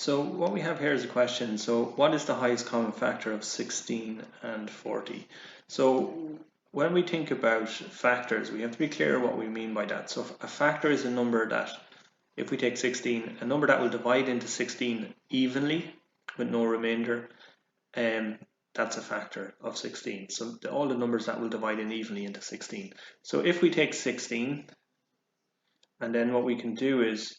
So what we have here is a question. So what is the highest common factor of 16 and 40? So when we think about factors, we have to be clear what we mean by that. So a factor is a number that, if we take 16, a number that will divide into 16 evenly with no remainder, that's a factor of 16. So all the numbers that will divide in evenly into 16. So if we take 16, and then what we can do is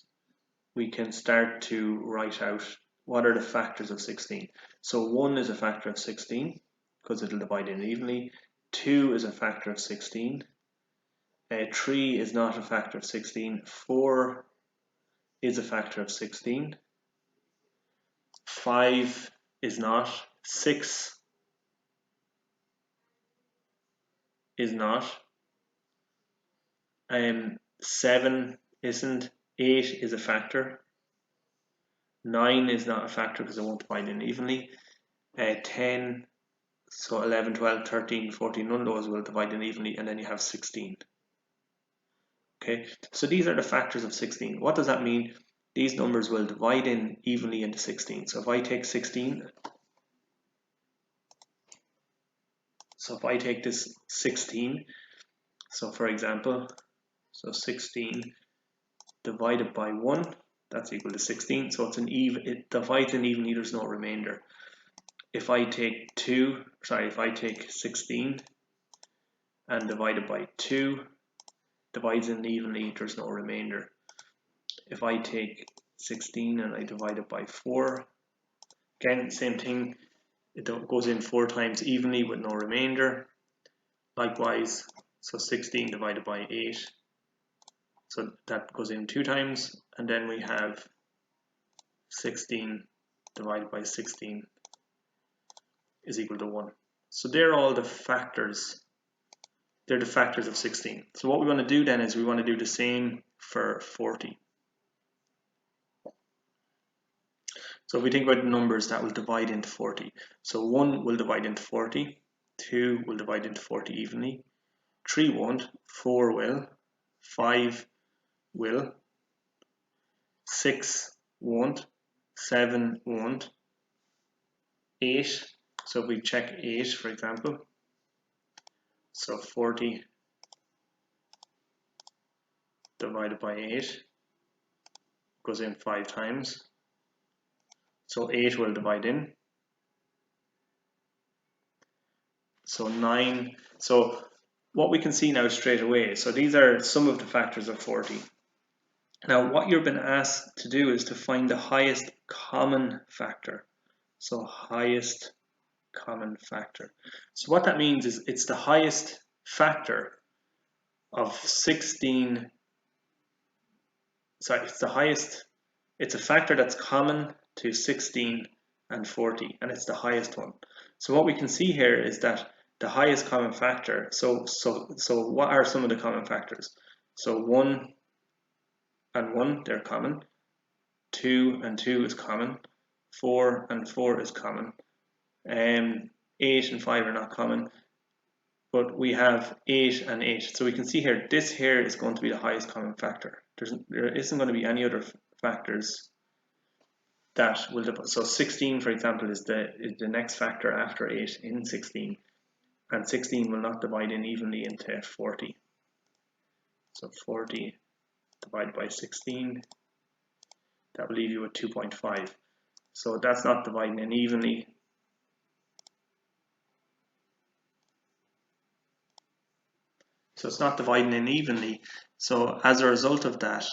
we can start to write out what are the factors of 16. So 1 is a factor of 16 because it'll divide in evenly. 2 is a factor of 16. 3 is not a factor of 16. 4 is a factor of 16. 5 is not. 6 is not. 7 isn't. 8 is a factor. 9 is not a factor because it won't divide in evenly. 10, so 11, 12, 13, 14, none of those will divide in evenly, and then you have 16. Okay, so these are the factors of 16. What does that mean? These numbers will divide in evenly into 16. So if I take 16, so if I take this 16, so for example, so 16 divided by 1, that's equal to 16. So it's an even, it divides in evenly, there's no remainder. If I take 16 and divide it by 2, divides in evenly, there's no remainder. If I take 16 and I divide it by 4, again, same thing, it goes in 4 times evenly with no remainder. Likewise, so 16 divided by 8, so that goes in 2 times, and then we have 16 divided by 16 is equal to 1. So they're all the factors. They're the factors of 16. So what we want to do then is we want to do the same for 40. So if we think about the numbers that will divide into 40. So 1 will divide into 40, 2 will divide into 40 evenly, 3 won't, 4 will, 5 will, 6 won't, 7 won't, 8, so if we check 8 for example, so 40 divided by 8 goes in 5 times, so 8 will divide in, so 9, so what we can see now straight away, so these are some of the factors of 40. Now what you've been asked to do is to find the highest common factor. So highest common factor. So what that means is it's the highest factor of 16, sorry, it's a factor that's common to 16 and 40, and it's the highest one. So what we can see here is that the highest common factor, so what are some of the common factors? So 1 and 1, they're common. 2 and 2 is common. 4 and 4 is common. 8 and 5 are not common. But we have 8 and 8. So we can see here, this here is going to be the highest common factor. There isn't going to be any other factors that will divide. So 16, for example, is the next factor after 8 in 16. And 16 will not divide in evenly into 40. So 40 divided by 16, that will leave you with 2.5. So that's not dividing in evenly. So it's not dividing in evenly. So as a result of that,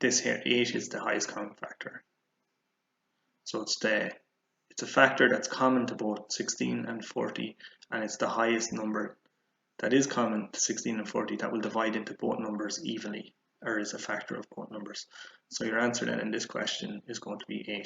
this here 8 is the highest common factor. So it's a factor that's common to both 16 and 40, and it's the highest number that is common to 16 and 40 that will divide into both numbers evenly, or is a factor of both numbers. So your answer then in this question is going to be 8.